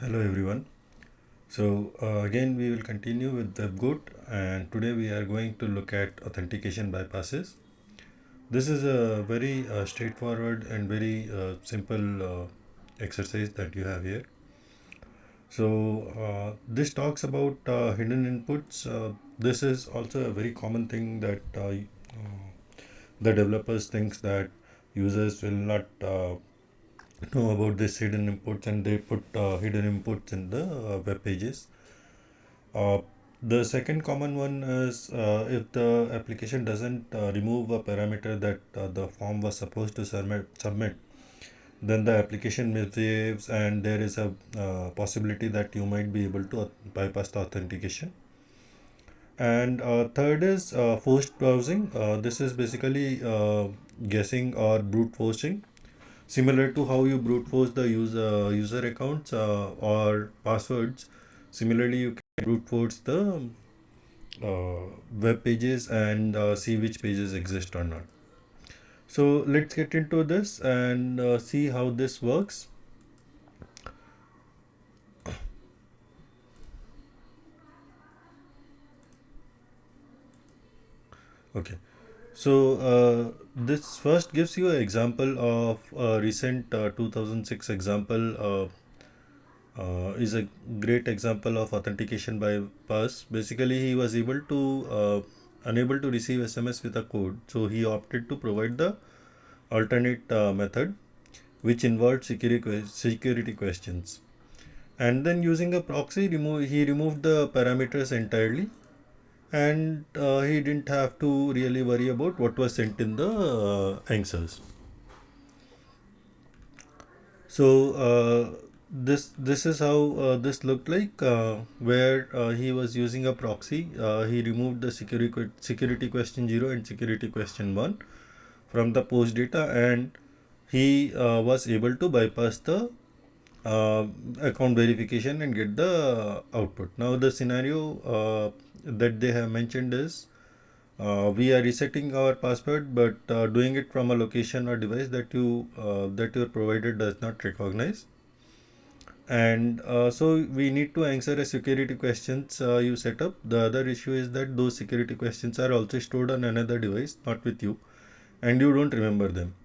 Hello everyone. Again we will continue with WebGoat, and today we are going to look at authentication bypasses. This is a very straightforward and very simple exercise that you have here. This talks about hidden inputs. This is also a very common thing that the developers thinks that users will not know about this hidden inputs, and they put hidden inputs in the web pages. Uh, the second common one is if the application doesn't remove a parameter that the form was supposed to submit, then the application misbehaves, and there is a possibility that you might be able to bypass the authentication. And third is forced browsing. This is basically guessing or brute forcing, similar to how you brute force the user accounts or passwords. Similarly, you can brute force the web pages and see which pages exist or not. So let's get into this and see how this works. Okay. This first gives you an example of a recent 2006 example. Is a great example of authentication bypass. Basically, he was able to unable to receive SMS with a code, so he opted to provide the alternate method, which involved security questions. And then using a proxy, he removed the parameters entirely, and he didn't have to really worry about what was sent in the answers. So this is how this looked like, where he was using a proxy. He removed the security question 0 and security question 1 from the post data, and he was able to bypass the uh, account verification and get the output. Now the scenario that they have mentioned is we are resetting our password, but doing it from a location or device that your provider does not recognize. And so we need to answer a security questions you set up. The other issue is that those security questions are also stored on another device, not with you, and you don't remember them.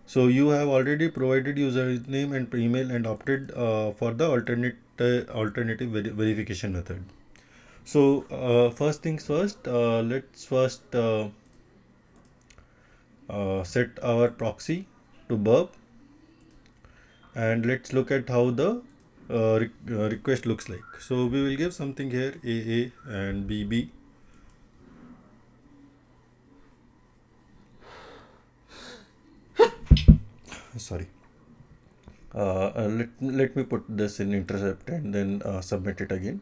So you have already provided username and email and opted for the alternative verification method. So first things first, let's first set our proxy to burp, and let's look at how the request looks like. So we will give something here AA and BB. Sorry. Let me put this in intercept and then submit it again.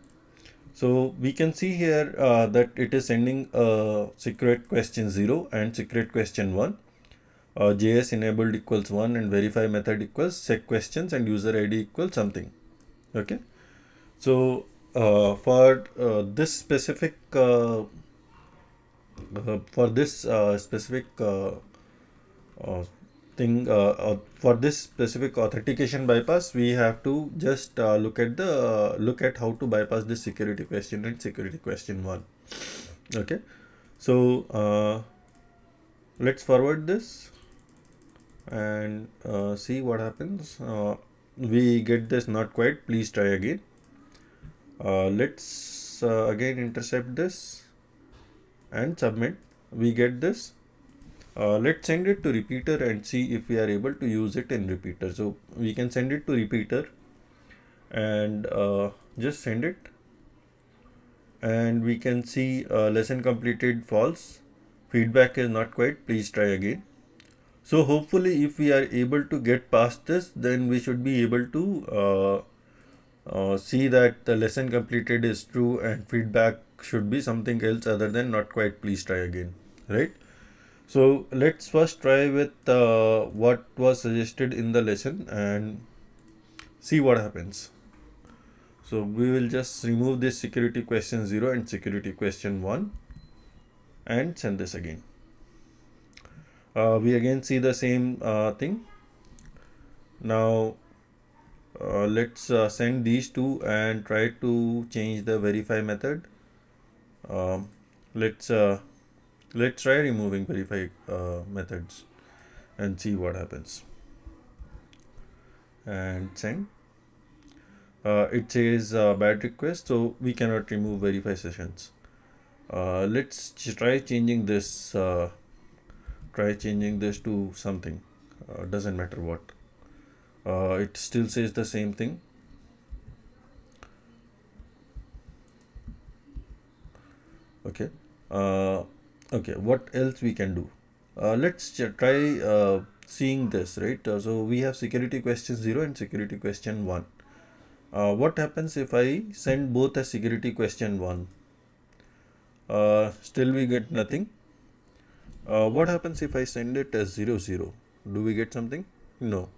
So we can see here that it is sending secret question 0 and secret question 1. JS enabled equals 1 and verify method equals sec questions and user ID equals something. Okay. So this specific for this specific uh, thing for this specific authentication bypass, we have to just look at how to bypass this security question and security question 1. Okay. So let's forward this and see what happens. We get this not quite, please try again. Let's again intercept this and submit. We get this. Let's send it to repeater and see if we are able to use it in repeater. So we can send it to repeater and just send it, and we can see lesson completed false, feedback is not quite, please try again. So hopefully if we are able to get past this, then we should be able to see that the lesson completed is true and feedback should be something else other than not quite, please try again, right? So let's first try with what was suggested in the lesson and see what happens. So we will just remove this security question 0 and security question 1 and send this again. We again see the same thing. Now Let's send these two and try to change the verify method. Um, let's uh, let's try removing verify methods and see what happens. And send. It says bad request, so we cannot remove verify sessions. Let's try changing this. Try changing this to something. Doesn't matter what. It still says the same thing. Okay. Uh, okay. What else we can do? Let's try seeing this, right? So we have security question 0 and security question 1. What happens if I send both as security question 1? Still we get nothing. What happens if I send it as 0 0? Do we get something? No.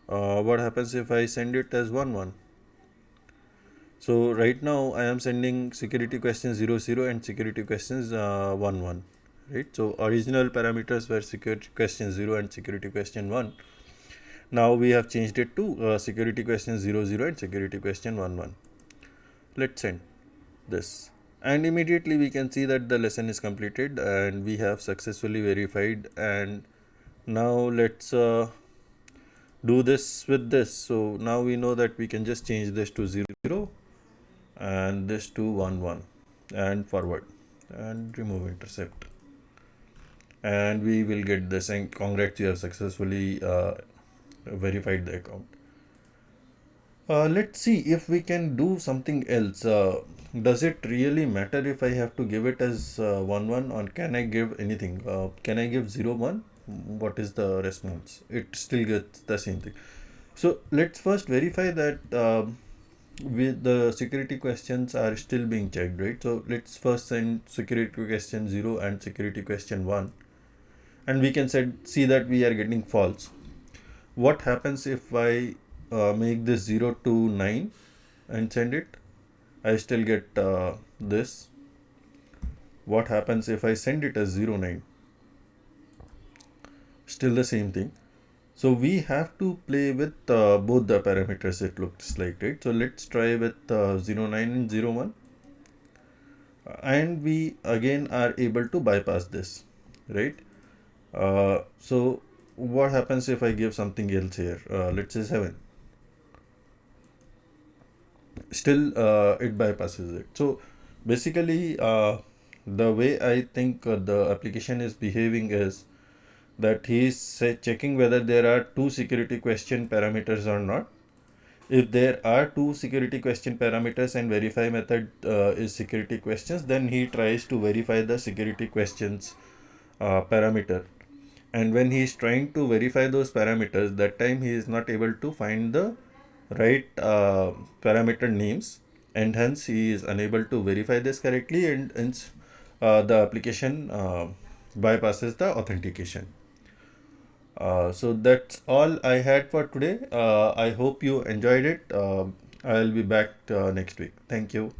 What happens if I send it as 1 1? So right now I am sending security questions 0 0 and security questions 1 1. Right? So original parameters were security question 0 and security question 1. Now we have changed it to security question 0 0 and security question 1 1. Let's send this. And immediately we can see that the lesson is completed and we have successfully verified. And now let's do this with this. So now we know that we can just change this to 0 0 and this to 1 1 and forward and remove intercept. And we will get this and congrats, you have successfully verified the account. Let's see if we can do something else. Does it really matter if I have to give it as 1 1 or can I give anything? Can I give 0 1? What is the response? It still gets the same thing. So let's first verify that with the security questions are still being checked, right? So let's first send security question 0 and security question 1 and we can see that we are getting false. What happens if I make this 0 to 9 and send it? I still get this. What happens if I send it as 0 9? Still the same thing. So we have to play with both the parameters, it looks like, right? So let's try with 0 9 and 0 1. And we again are able to bypass this, right? So what happens if I give something else here? Let's say 7. Still it bypasses it. So basically the way I think the application is behaving is that he is checking whether there are two security question parameters or not. If there are two security question parameters and verify method is security questions, then he tries to verify the security questions parameter. And when he is trying to verify those parameters, that time he is not able to find the right parameter names, and hence he is unable to verify this correctly, and hence the application bypasses the authentication. So that's all I had for today. I hope you enjoyed it. I'll be back next week. Thank you.